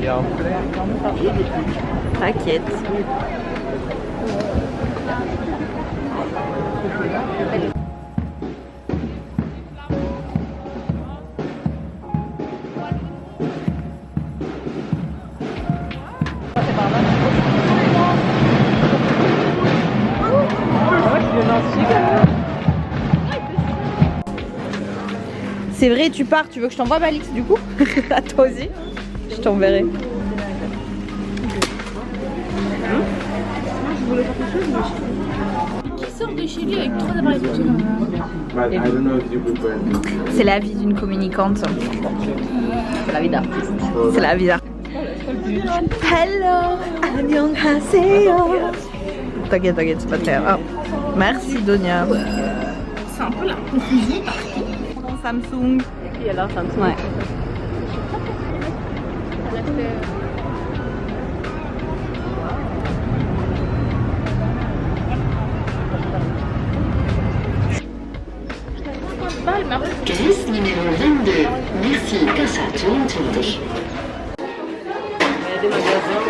Ja. T'inquiète. C'est vrai, tu pars, tu veux que je t'envoie ma liste du coup? À toi aussi? Je t'enverrai. Qui sort de chez lui avec 3 appareils photo comme C'est la vie d'une communicante. C'est la vie d'artiste. C'est la vie d'artiste. Hello, annyeonghaseyo. T'inquiète, t'inquiète, c'est pas très grave. Oh. Merci Donia. C'est un peu la confusion. Samsung. Et puis alors, ça me semble. Ouais. Elle a fait. Caisse numéro 22. Merci, kasa 22. Il y a des magasins.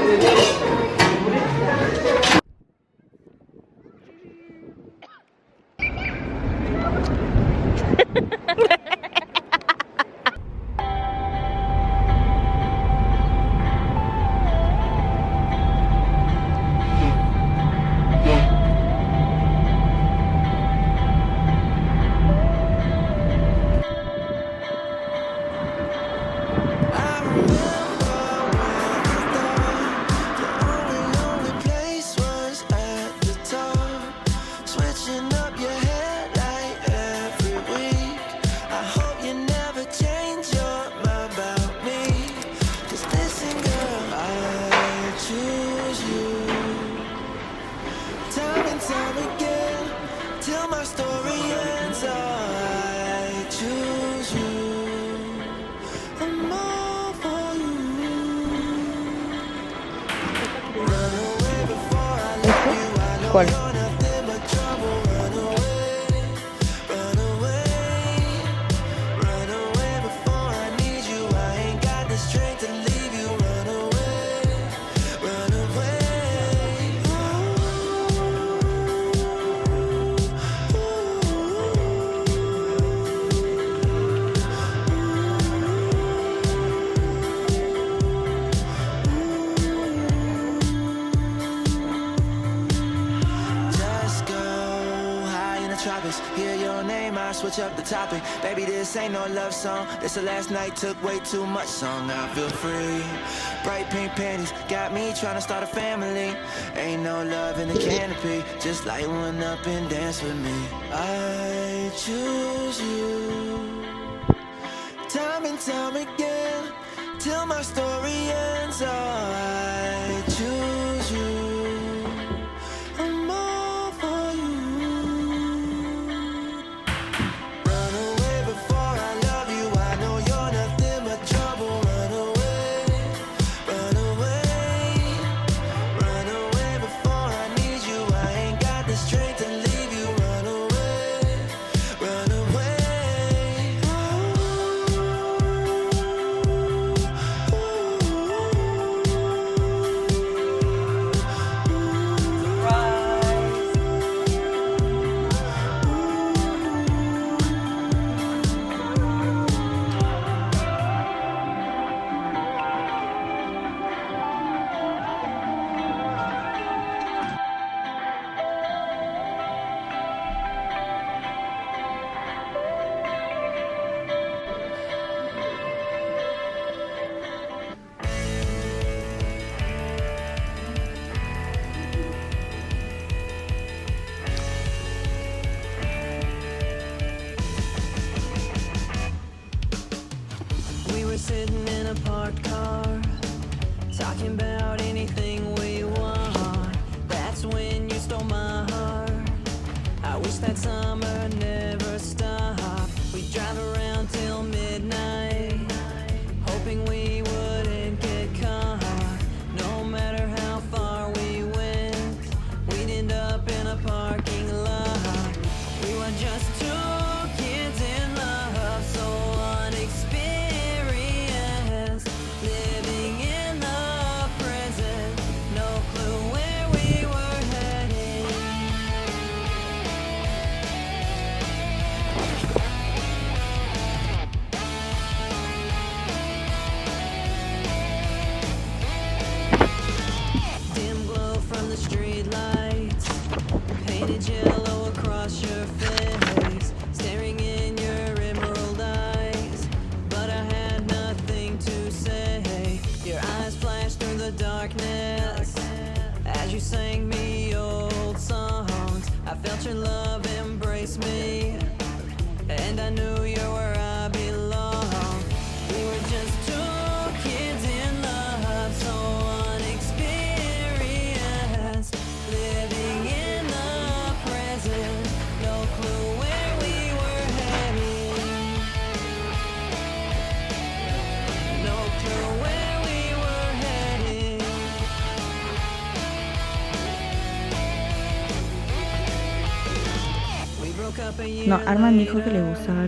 Quoi? Hear your name, I switch up the topic. Baby, this ain't no love song. This the last night, took way too much song. I feel free. Bright pink panties got me trying to start a family. Ain't no love in the canopy. Just light one up and dance with me. I choose you. Time and time again, till my story ends. Oh, I choose you. Sitting in a parked car, talking about anything we want. That's when you stole my heart. I wish that summer never stopped. We drive around till midnight, hoping we wouldn't get caught. No matter how far we went, we'd end up in a parking lot. We were just two kids in love, so unexperienced, living in the No, Arman dijo que le gustaba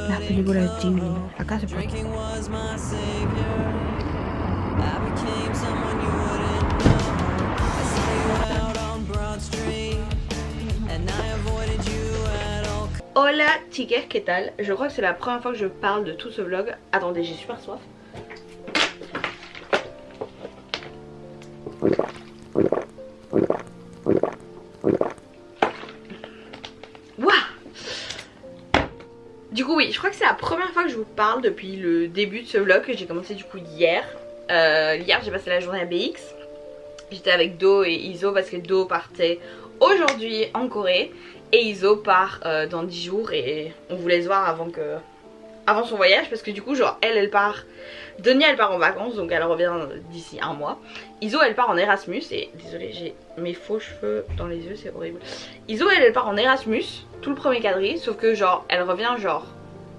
las películas Ghibli. Acá se puede. Hola chiques, ¿qué tal? Je crois que c'est la première fois que je parle de tout ce vlog. Attendez, j'ai super soif. Du coup oui, je crois que c'est la première fois que je vous parle depuis le début de ce vlog que j'ai commencé du coup hier. Hier j'ai passé la journée à BX. J'étais avec Do et Iso parce que Do partait aujourd'hui en Corée et Iso part dans 10 jours et on voulait se voir avant son voyage parce que du coup genre elle part, Donia elle part en vacances donc elle revient d'ici un mois. Iso elle part en Erasmus et désolée j'ai mes faux cheveux dans les yeux, c'est horrible. Iso elle part en Erasmus tout le premier quadrille sauf que genre elle revient genre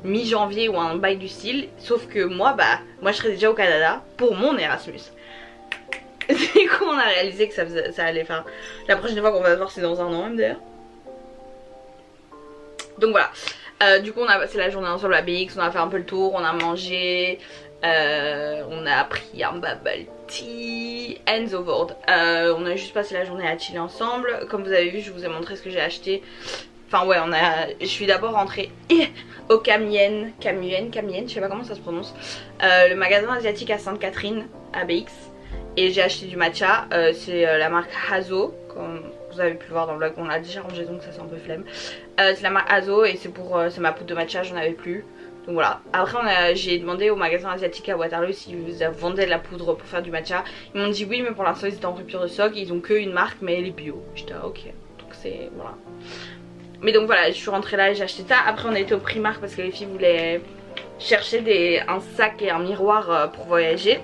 mi-janvier ou un bail du style, sauf que moi je serai déjà au Canada pour mon Erasmus. Du coup on a réalisé que ça allait faire, la prochaine fois qu'on va se voir c'est dans un an même d'ailleurs. Donc voilà, du coup on a passé la journée ensemble à BX, on a fait un peu le tour, on a mangé, on a pris un bubble tea and so forth. On a juste passé la journée à chiller ensemble. Comme vous avez vu je vous ai montré ce que j'ai acheté. Enfin ouais, je suis d'abord rentrée au Camien, je sais pas comment ça se prononce, le magasin asiatique à Sainte-Catherine à BX. Et j'ai acheté du matcha, c'est la marque Hazo, comme vous avez pu le voir dans le vlog, on l'a déjà rangé donc ça c'est un peu flemme. C'est la marque Hazo et c'est ma poudre de matcha, j'en avais plus. Donc voilà, après j'ai demandé au magasin asiatique à Waterloo s'ils vendaient de la poudre pour faire du matcha. Ils m'ont dit oui mais pour l'instant ils étaient en rupture de stock, ils ont qu'une marque mais elle est bio. J'étais ok, donc c'est voilà. Mais donc voilà, je suis rentrée là et j'ai acheté ça. Après on a été au Primark parce que les filles voulaient chercher un sac et un miroir pour voyager.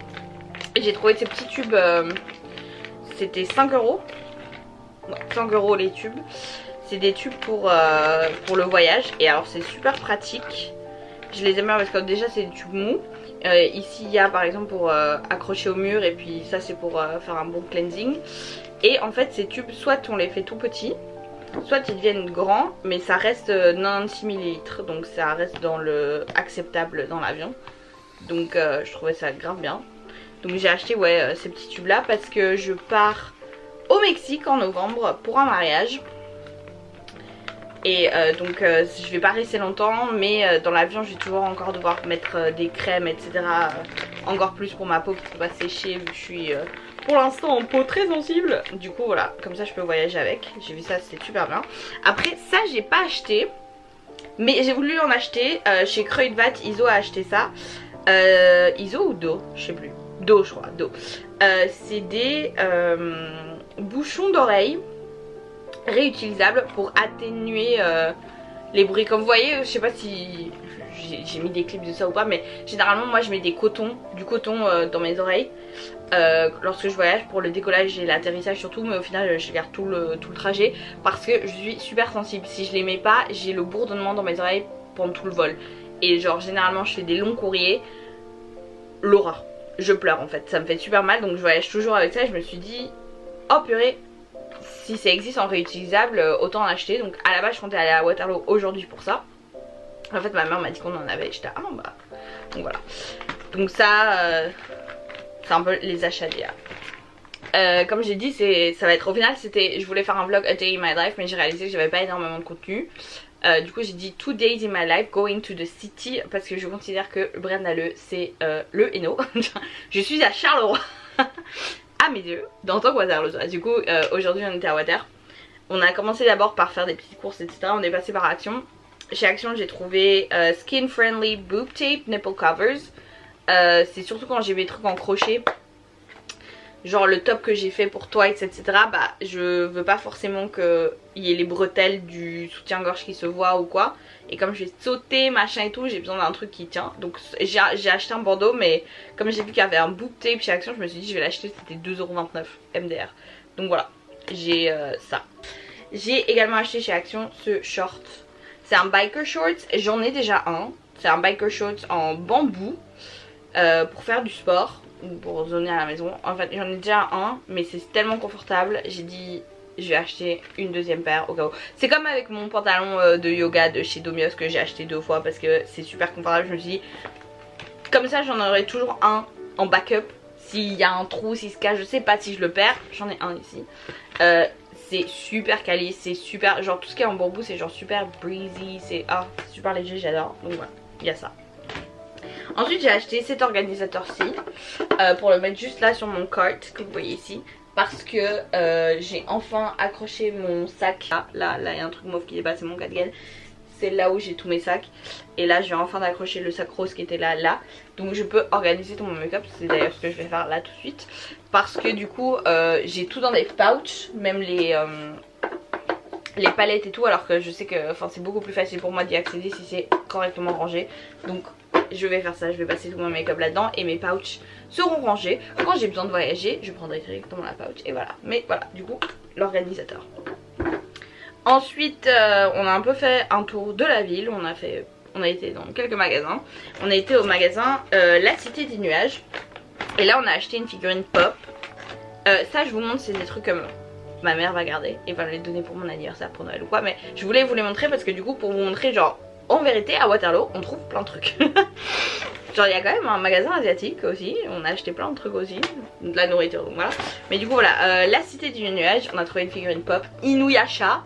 Et j'ai trouvé ces petits tubes, c'était 5 €. Ouais, 5 € les tubes. C'est des tubes pour le voyage. Et alors c'est super pratique. Je les aime bien parce que déjà c'est des tubes mous. Ici il y a par exemple pour accrocher au mur. Et puis ça c'est pour faire un bon cleansing. Et en fait ces tubes, soit on les fait tout petits, soit ils deviennent grands, mais ça reste 96 ml, donc ça reste dans le acceptable dans l'avion. Donc je trouvais ça grave bien. Donc j'ai acheté ces petits tubes là parce que je pars au Mexique en novembre pour un mariage. Et donc je vais pas rester longtemps, mais dans l'avion je vais toujours encore devoir mettre des crèmes etc. Encore plus pour ma peau qui peut pas sécher vu que je suis pour l'instant en peau très sensible. Du coup voilà, comme ça je peux voyager avec. J'ai vu ça, c'était super bien. Après ça j'ai pas acheté, mais j'ai voulu en acheter. Chez Kruidvat, Iso a acheté ça. Iso ou Do, je sais plus. Do je crois, Do. C'est des bouchons d'oreilles réutilisables pour atténuer les bruits. Comme vous voyez, je sais pas si j'ai mis des clips de ça ou pas, mais généralement moi je mets du coton dans mes oreilles lorsque je voyage pour le décollage et l'atterrissage surtout, mais au final je garde tout le trajet parce que je suis super sensible. Si je les mets pas, j'ai le bourdonnement dans mes oreilles pendant tout le vol. Et genre généralement je fais des longs courriers, l'horreur. Je pleure en fait, ça me fait super mal, donc je voyage toujours avec ça et je me suis dit oh purée, si ça existe en réutilisable autant en acheter. Donc à la base je comptais aller à Waterloo aujourd'hui pour ça. En fait ma mère m'a dit qu'on en avait, j'étais ah non bah, donc voilà. Donc ça c'est un peu les achats d'hier. Comme j'ai dit ça va être au final, je voulais faire un vlog A Day in My Life mais j'ai réalisé que j'avais pas énormément de contenu. Du coup j'ai dit 2 days in my life going to the city parce que je considère que Brendale c'est le Hainaut. Je suis à Charleroi à mes yeux, dans tant que Waterloo. Du coup aujourd'hui on était à Water. On a commencé d'abord par faire des petites courses etc. On est passé par Action. Chez Action j'ai trouvé skin friendly boob tape nipple covers. C'est surtout quand j'ai mes trucs en crochet, genre le top que j'ai fait pour Twice etc. Bah je veux pas forcément qu'il y ait les bretelles du soutien-gorge qui se voient ou quoi. Et comme je vais sauter machin et tout, j'ai besoin d'un truc qui tient. Donc j'ai acheté un bandeau, mais comme j'ai vu qu'il y avait un boob tape chez Action, je me suis dit je vais l'acheter, c'était 2,29 € MDR. Donc voilà, j'ai ça. J'ai également acheté chez Action ce short. C'est un biker shorts, j'en ai déjà un. C'est un biker shorts en bambou pour faire du sport ou pour zoner à la maison. En fait j'en ai déjà un, mais c'est tellement confortable. J'ai dit je vais acheter une deuxième paire au cas où. C'est comme avec mon pantalon de yoga de chez Domios que j'ai acheté 2 fois parce que c'est super confortable. Je me suis dit, comme ça j'en aurai toujours un en backup. S'il y a un trou, s'il se cache, je sais pas si je le perds. J'en ai un ici. C'est super quali, c'est super, genre tout ce qui est en bambou c'est genre super breezy, c'est super léger, j'adore. Donc voilà, il y a ça. Ensuite j'ai acheté cet organisateur-ci pour le mettre juste là sur mon cart que vous voyez ici. Parce que j'ai enfin accroché mon sac. Là il y a un truc mauve qui dépasse, c'est mon cardigan. C'est là où j'ai tous mes sacs. Et là je viens enfin d'accrocher le sac rose qui était là. Donc je peux organiser tout mon make-up. C'est d'ailleurs ce que je vais faire là tout de suite. Parce que du coup j'ai tout dans des pouches. Même les palettes et tout. Alors que je sais que c'est beaucoup plus facile pour moi d'y accéder si c'est correctement rangé. Donc je vais faire ça, je vais passer tout mon make-up là-dedans. Et mes pouches seront rangés. Quand j'ai besoin de voyager, je prendrai directement la pouch. Et voilà, mais voilà, du coup l'organisateur. Ensuite on a un peu fait un tour de la ville. On a été dans quelques magasins. On a été au magasin La Cité des Nuages. Et là on a acheté une figurine pop. Ça je vous montre, c'est des trucs comme ma mère va garder et va les donner pour mon anniversaire, pour Noël ou quoi. Mais je voulais vous les montrer parce que du coup pour vous montrer genre en vérité à Waterloo on trouve plein de trucs. Genre il y a quand même un magasin asiatique aussi. On a acheté plein de trucs aussi, de la nourriture, donc voilà. Mais du coup voilà, La Cité du Nuage, on a trouvé une figurine pop Inuyasha.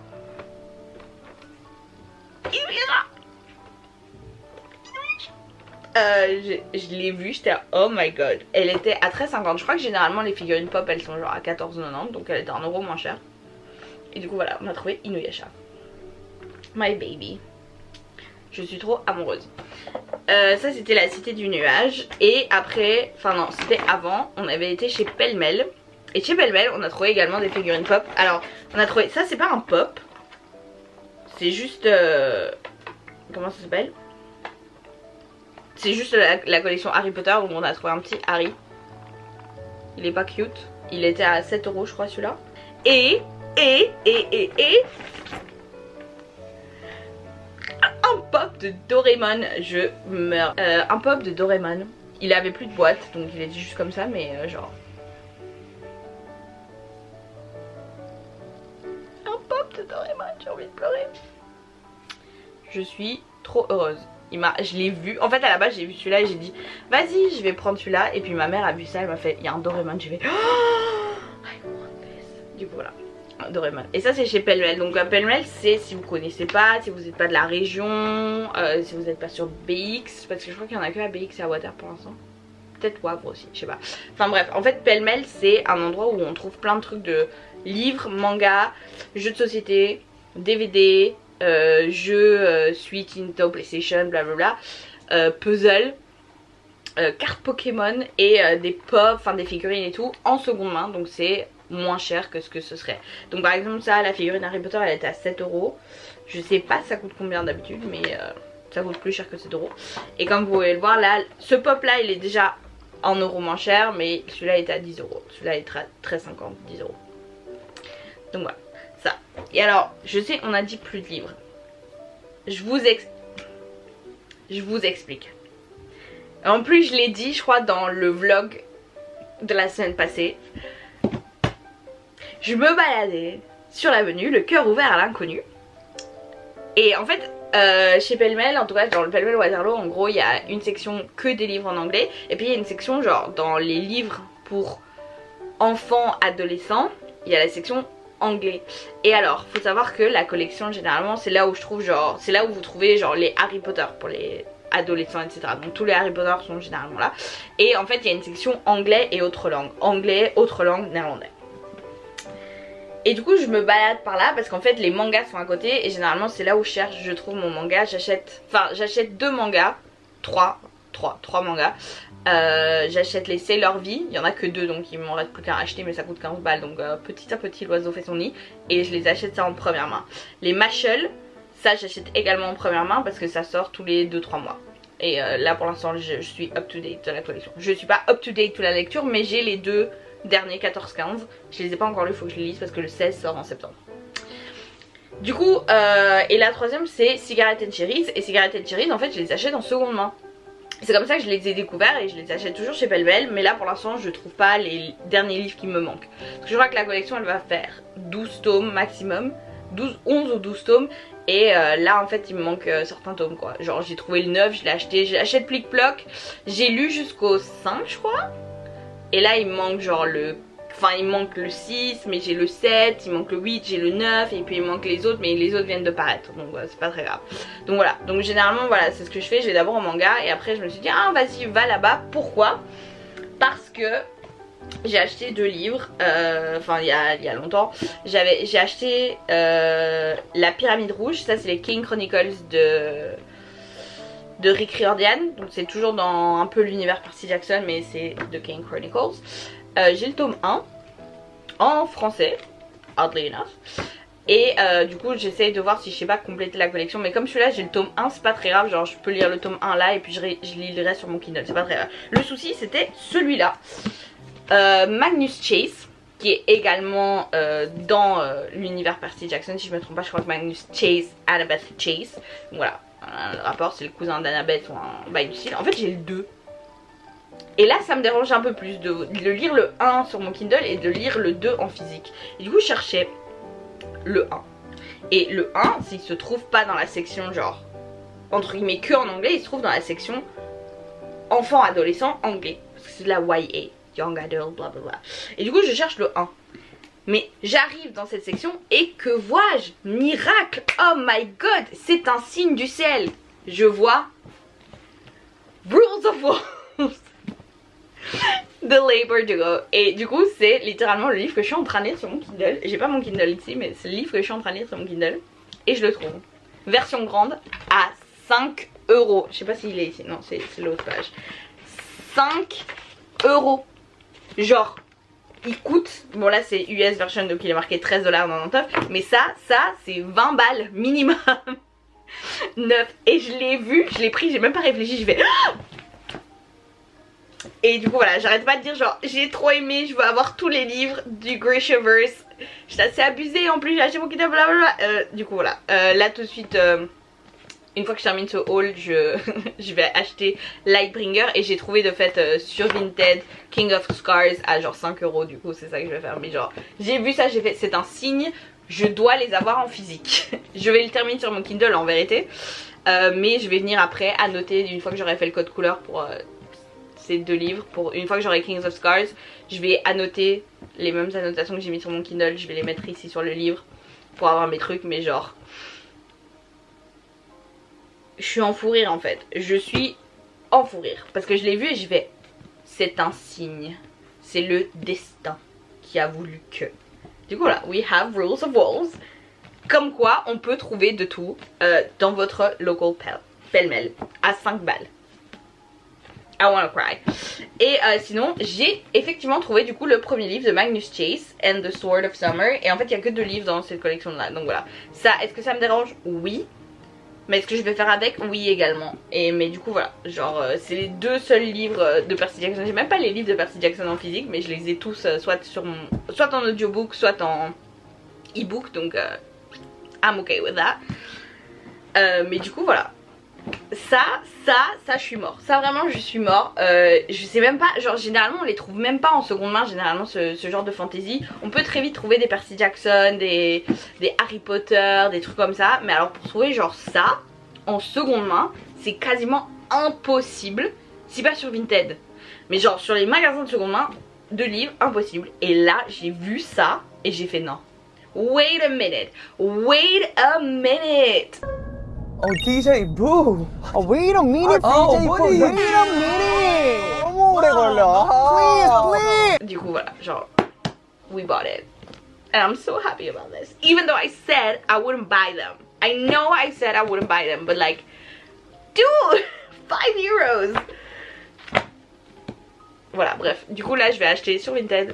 Je l'ai vue, j'étais à oh my god. Elle était à 13,50. Je crois que généralement les figurines pop elles sont genre à 14,90. Donc elle était 1 euro moins chère. Et du coup voilà, on a trouvé Inuyasha. My baby. Je suis trop amoureuse. Ça c'était La Cité du Nuage. Et après, enfin non c'était avant, on avait été chez Pêle-Mêle. Et chez Pêle-Mêle on a trouvé également des figurines pop. Alors on a trouvé, ça c'est pas un pop. C'est juste comment ça s'appelle? C'est juste la collection Harry Potter. Donc on a trouvé un petit Harry. Il est pas cute. Il était à 7 € je crois celui-là. Et un pop de Doraemon. Je meurs. Un pop de Doraemon. Il avait plus de boîte donc il est juste comme ça, mais genre un pop de Doraemon. J'ai envie de pleurer. Je suis trop heureuse. Je l'ai vu, en fait à la base j'ai vu celui-là et j'ai dit vas-y je vais prendre celui-là. Et puis ma mère a vu ça, elle m'a fait il y a un Doraemon. J'ai fait oh, I want this. Du coup voilà, Doraemon. Et ça c'est chez Pêle-Mêle. Donc Pêle-Mêle c'est si vous connaissez pas, si vous n'êtes pas de la région, si vous n'êtes pas sur BX. Parce que je crois qu'il y en a que à BX et à Water pour l'instant. Peut-être Wavre aussi, je sais pas. Enfin bref, en fait Pêle-Mêle c'est un endroit où on trouve plein de trucs de livres, mangas, jeux de société, DVD, jeux Switch, Nintendo, PlayStation, blablabla, puzzle, cartes Pokémon et des pop, enfin des figurines et tout en seconde main. Donc c'est moins cher que ce que ce serait. Donc par exemple ça, la figurine Harry Potter elle était à 7 €. Je sais pas ça coûte combien d'habitude, mais ça coûte plus cher que 7 €. Et comme vous pouvez le voir là, ce pop là il est déjà 1 € moins cher, mais celui-là est à 10 €. Celui-là est à 13,50, 10 €. Donc voilà, ça. Et alors, je sais, on a dit plus de livres. Je vous explique. En plus, je l'ai dit, je crois, dans le vlog de la semaine passée. Je me baladais sur l'avenue, le cœur ouvert à l'inconnu. Et en fait, chez Pêle-Mêle, en tout cas dans le Pêle-Mêle Waterloo, en gros, il y a une section que des livres en anglais. Et puis il y a une section genre dans les livres pour enfants, adolescents, il y a la section anglais. Et alors faut savoir que la collection généralement c'est là où je trouve genre, c'est là où vous trouvez genre les Harry Potter pour les adolescents etc. Donc tous les Harry Potter sont généralement là. Et en fait il y a une section anglais et autres langues. Anglais, autres langues, néerlandais. Et du coup je me balade par là parce qu'en fait les mangas sont à côté. Et généralement c'est là où je trouve mon manga. J'achète 2 mangas, 3 mangas. J'achète les Sailor V, il y en a que 2 donc il m'en reste plus qu'à acheter, mais ça coûte 15 balles donc petit à petit l'oiseau fait son nid. Et je les achète ça en première main. Les Mashal, ça j'achète également en première main parce que ça sort tous les 2-3 mois. Et là pour l'instant je suis up to date de la collection. Je suis pas up to date de la lecture, mais j'ai les 2 derniers 14-15. Je les ai pas encore lus, il faut que je les lise parce que le 16 sort en septembre. Du coup et la troisième c'est Cigarette and Cherries. Et Cigarette and Cherries en fait je les achète en seconde main. C'est comme ça que je les ai découverts et je les achète toujours chez Belle Belle. Mais là pour l'instant je trouve pas les derniers livres qui me manquent. Parce que je vois que la collection elle va faire 12 tomes maximum, 11 ou 12 tomes. Et là en fait il me manque certains tomes quoi. Genre j'ai trouvé le 9, je l'ai acheté, j'achète plic-ploc. J'ai lu jusqu'au 5 je crois. Et là il me manque genre le... Enfin il me manque le 6 mais j'ai le 7, il manque le 8, j'ai le 9 et puis il me manque les autres mais les autres viennent de paraître donc c'est pas très grave. Donc voilà, donc généralement voilà c'est ce que je fais, je vais d'abord au manga et après je me suis dit ah vas-y va là-bas. Pourquoi? Parce que j'ai acheté 2 livres, enfin il y a longtemps, j'ai acheté La Pyramide Rouge, ça c'est les King Chronicles de Rick Riordan, donc c'est toujours dans un peu l'univers Percy Jackson mais c'est de King Chronicles. J'ai le tome 1 en français, oddly enough. Et du coup j'essaye de voir si je sais pas compléter la collection. Mais comme celui-là j'ai le tome 1 c'est pas très grave. Genre je peux lire le tome 1 là et puis je lirai sur mon Kindle, c'est pas très grave. Le souci c'était celui-là, Magnus Chase, qui est également dans l'univers Percy Jackson. Si je me trompe pas je crois que Magnus Chase, Annabeth Chase. Donc voilà, le rapport c'est le cousin d'Annabeth ou un bail du style. En fait j'ai le 2. Et là ça me dérange un peu plus de lire le 1 sur mon Kindle et de lire le 2 en physique. Et du coup je cherchais le 1. Et le 1 s'il se trouve pas dans la section genre entre guillemets que en anglais, il se trouve dans la section enfant adolescent anglais. Parce que c'est de la YA, Young Adult blablabla. Et du coup je cherche le 1. Mais j'arrive dans cette section et que vois-je? Miracle! Oh my god! C'est un signe du ciel! Je vois Rules of Walls The Labor Duo. Et du coup c'est littéralement le livre que je suis en train de lire sur mon Kindle. J'ai pas mon Kindle ici mais c'est le livre que je suis en train de lire sur mon Kindle. Et je le trouve version grande à 5 €. Je sais pas s'il est ici, non c'est l'autre page. 5 €. Genre il coûte, bon là c'est US version donc il est marqué 13,99 $. Mais ça c'est 20 balles minimum. 9. Et je l'ai vu, je l'ai pris, j'ai même pas réfléchi, je vais... Et du coup voilà, j'arrête pas de dire genre j'ai trop aimé, je veux avoir tous les livres du Grishaverse. J'étais assez abusée, en plus j'ai acheté mon Kindle blablabla. Du coup voilà, là tout de suite une fois que je termine ce haul je vais acheter Lightbringer. Et j'ai trouvé de fait sur Vinted King of Scars à genre 5 €. Du coup c'est ça que je vais faire. Mais genre j'ai vu ça, j'ai fait c'est un signe, je dois les avoir en physique. Je vais le terminer sur mon Kindle en vérité, mais je vais venir après annoter une fois que j'aurai fait le code couleur pour... ces 2 livres. Pour une fois que j'aurai Kings of Scars, je vais annoter les mêmes annotations que j'ai mis sur mon Kindle, je vais les mettre ici sur le livre pour avoir mes trucs. Mais genre je suis en fou rire en fait, je suis en fou rire parce que je l'ai vu et j'y vais c'est un signe, c'est le destin qui a voulu que. Du coup là, we have Rules of Walls, comme quoi on peut trouver de tout dans votre local pêle-mêle à 5 balles. I wanna cry. Et sinon j'ai effectivement trouvé du coup le premier livre de Magnus Chase and the Sword of Summer. Et en fait il y a que 2 livres dans cette collection là. Donc voilà. Ça, est-ce que ça me dérange? Oui. Mais est-ce que je vais faire avec? Oui également. Et mais du coup voilà. Genre c'est les 2 seuls livres de Percy Jackson. J'ai même pas les livres de Percy Jackson en physique. Mais je les ai tous soit en audiobook, soit en e-book. Donc I'm okay with that. Mais du coup voilà. Ça je suis mort. Ça vraiment je suis mort. Je sais même pas, genre généralement on les trouve même pas en seconde main. Généralement ce genre de fantasy, on peut très vite trouver des Percy Jackson, des Harry Potter, des trucs comme ça. Mais alors pour trouver genre ça en seconde main, c'est quasiment impossible. Si pas sur Vinted, mais genre sur les magasins de seconde main, de livres, impossible. Et là j'ai vu ça et j'ai fait non. Wait a minute. Wait a minute. Oh, DJ Boo! Oh, wait a minute, DJ Boo! Wait a minute! 너무 오래 걸려. Please. Du coup voilà, genre we bought it. And I'm so happy about this. Even though I said I wouldn't buy them. I know I said I wouldn't buy them, but like, dude, 5 €. Voilà, bref. Du coup là je vais acheter sur Vinted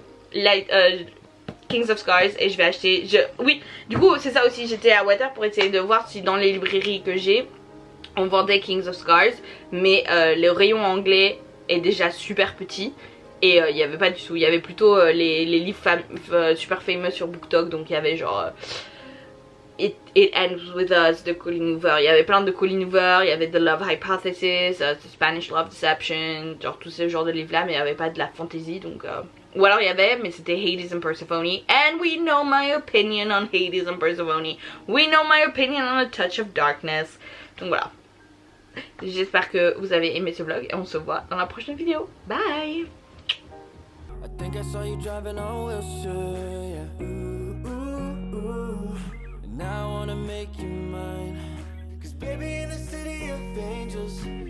Kings of Scars et je vais acheter... Oui, du coup c'est ça aussi, j'étais à Water pour essayer de voir si dans les librairies que j'ai on vendait Kings of Scars. Mais le rayon anglais est déjà super petit et il n'y avait pas du tout. Il y avait plutôt les livres super famous sur BookTok. Donc il y avait genre It Ends With Us de Colleen Hoover. Il y avait plein de Colleen Hoover, il y avait The Love Hypothesis, The Spanish Love Deception, genre tous ces genres de livres là, mais il n'y avait pas de la fantasy donc. Ou alors il y avait, mais c'était Hades and Persephone. And we know my opinion on Hades and Persephone. We know my opinion on A Touch of Darkness. Donc voilà. J'espère que vous avez aimé ce vlog et on se voit dans la prochaine vidéo. Bye! I think I saw you driving on Wilshire, yeah. Ooh, ooh, ooh. And now I wanna make you